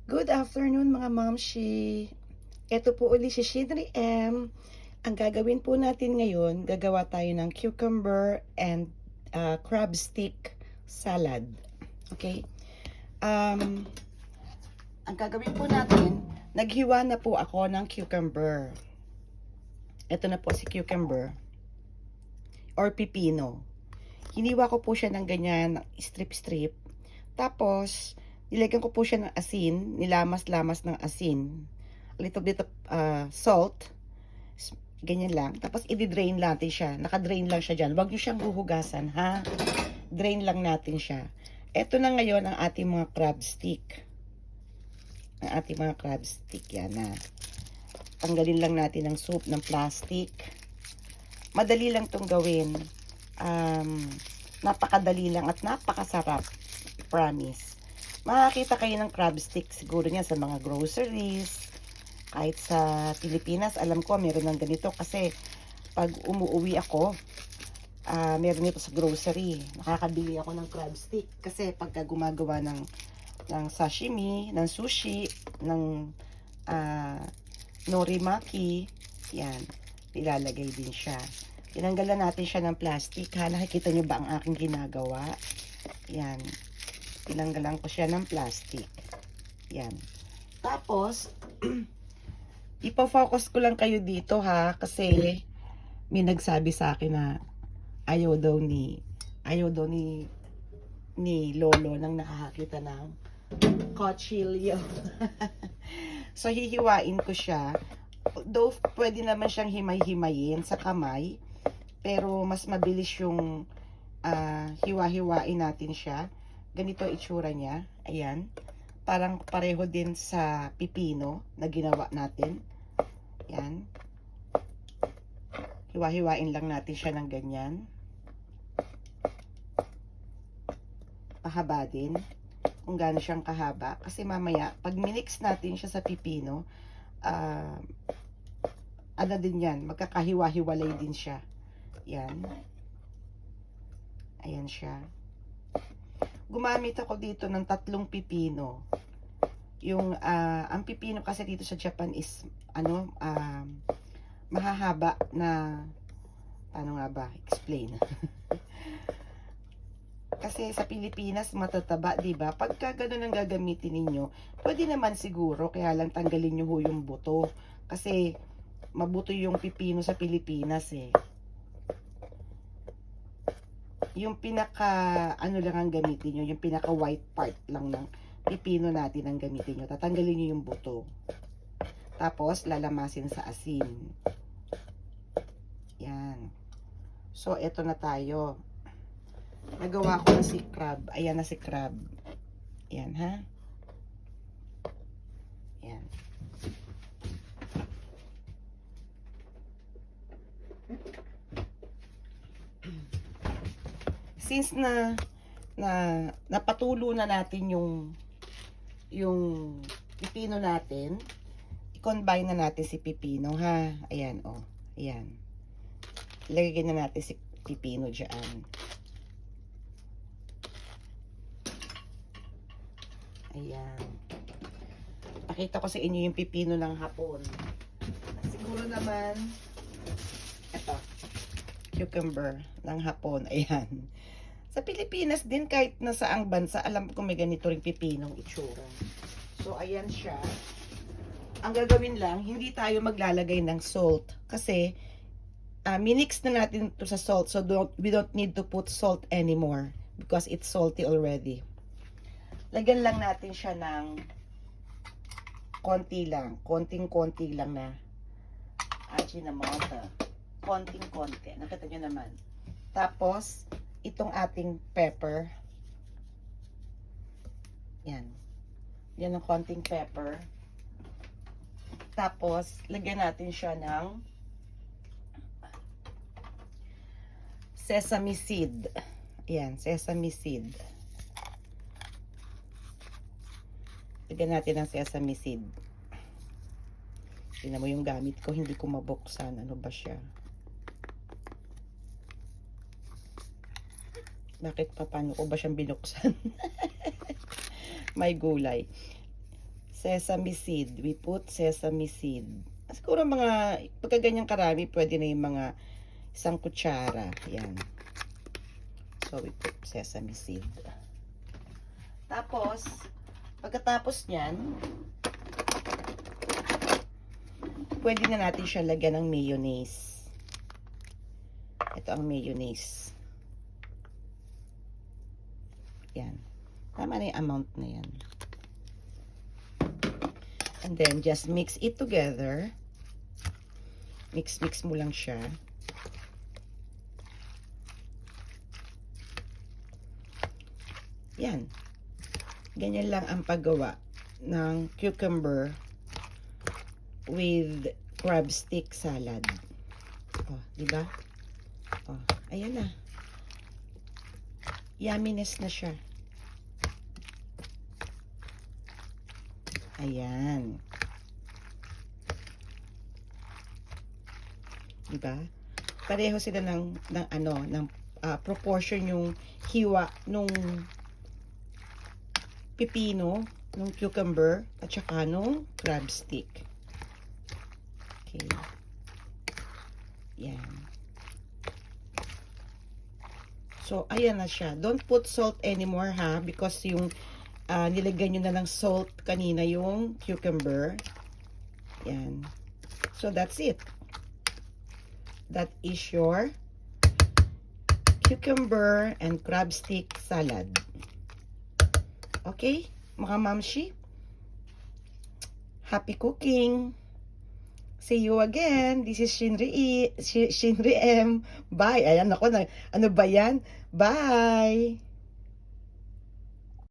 Good afternoon mga mamshi. Ito po uli si Shidri M. Ang gagawin po natin ngayon, gagawa tayo ng cucumber and crab stick salad. Okay? Um, ang gagawin po natin, naghiwa na po ako ng cucumber. Ito na po si cucumber or pipino. Hiniwa ko po siya ng ganyan, strip-strip. Tapos, nilagyan ko po siya ng asin, nilamas-lamas ng asin. A little bit of salt. Ganyan lang. Tapos, i-drain natin siya. Naka-drain lang siya dyan. Huwag nyo siyang huhugasan, ha? Drain lang natin siya. Ito na ngayon ang ating mga crab stick. Ang ating mga crab stick. Yan na. Tanggalin lang natin ang soup ng plastic. Madali lang itong gawin. Napakadali lang at napakasarap. Promise. Makakita kayo ng crab stick siguro niya sa mga groceries. Kahit sa Pilipinas, alam ko meron ng ganito kasi pag umuwi ako, meron nito sa grocery. Nakakabili ako ng crab stick kasi pagka gumagawa ng sashimi, ng sushi, ng norimaki, yan, ilalagay din siya. Tinanggalan natin siya ng plastic, ha? Nakikita nyo ba ang aking ginagawa? Yan. Tinanggalan ko siya ng plastic. Yan. Tapos, ipo-focus ko lang kayo dito, ha? Kasi, may nagsabi sa akin na ayaw daw ni Lolo nang nakakita ng kutsilyo. So, hihiwain ko siya. Though, pwede naman siyang himay-himayin sa kamay. Pero, mas mabilis yung hiwa-hiwain natin siya. Ganito itsura niya. Ayan. Parang pareho din sa pipino na ginawa natin. Ayan. Hiwa-hiwain lang natin siya ng ganyan. Pahaba din. Kung gaano siyang kahaba. Kasi mamaya, pag minix natin siya sa pipino, ano din yan, magkakahiwa-hiwalay din siya. Yan. Ayan siya. Gumamit ako dito ng 3 pipino. Yung, ang pipino kasi dito sa Japan is, mahahaba na, paano nga ba, explain. Kasi sa Pilipinas, matataba, diba? Pagka ganun ang gagamitin ninyo, pwede naman siguro, kaya lang tanggalin nyo ho yung buto. Kasi, mabuto yung pipino sa Pilipinas, eh. Yung pinaka, lang ang gamitin nyo, yung pinaka white part lang ng pipino natin ang gamitin nyo. Tatanggalin nyo yung buto. Tapos, lalamasin sa asin. Yan. So, eto na tayo. Nagawa ko na si crab. Ayan na si crab. Yan, ha? Yan. Since napatulo na natin yung pipino natin, i-combine na natin si pipino, ha? Ayan, oh. Ayan. Ilagay na natin si pipino dyan. Ayan. Pakita ko sa inyo yung pipino ng hapon. Siguro naman, eto, cucumber ng hapon. Ayan. Sa Pilipinas din, kahit nasaang bansa, alam ko may ganito ring pipinong itsura. So, ayan siya. Ang gagawin lang, hindi tayo maglalagay ng salt. Kasi, minix na natin ito sa salt. So, we don't need to put salt anymore. Because it's salty already. Lagyan lang natin siya ng konti lang. Konting-konti lang na Ajinomoto. Konting-konti. Nakita nyo naman. Tapos, itong ating pepper. Yan. Yan ang konting pepper. Tapos, lagyan natin siya ng sesame seed. Yan, sesame seed. Lagyan natin ng sesame seed. Tingnan mo yung gamit ko, hindi ko mabuksan. Ano ba siya? Bakit pa? Paano ko ba siyang binuksan? May gulay. sesame seed. We put sesame seed. Siguro mga, pagka ganyang karami, pwede na yung mga 1 kutsara. Yan. So, we put sesame seed. Tapos, pagkatapos nyan, pwede na natin siya lagyan ng mayonnaise. Ito ang mayonnaise. Yan. Tama na yung amount na yan. And then, just mix it together. Mix mo lang siya. Yan. Ganyan lang ang paggawa ng cucumber with crab stick salad. Oh, di ba? Oh, ayan na. Yumminess na siya. Ayan. Diba? Pareho sila ng proportion yung hiwa nung pipino, nung cucumber, at saka nung crab stick. Okay. Yan. So, ayan na siya. Don't put salt anymore, ha? Because yung nilagyan nyo na ng salt kanina yung cucumber. Yan. So, that's it. That is your cucumber and crab stick salad. Okay, mga mamshi? Happy cooking! See you again. This is Shinri M. Bye. Ayan ako, ano ba yan? Bye!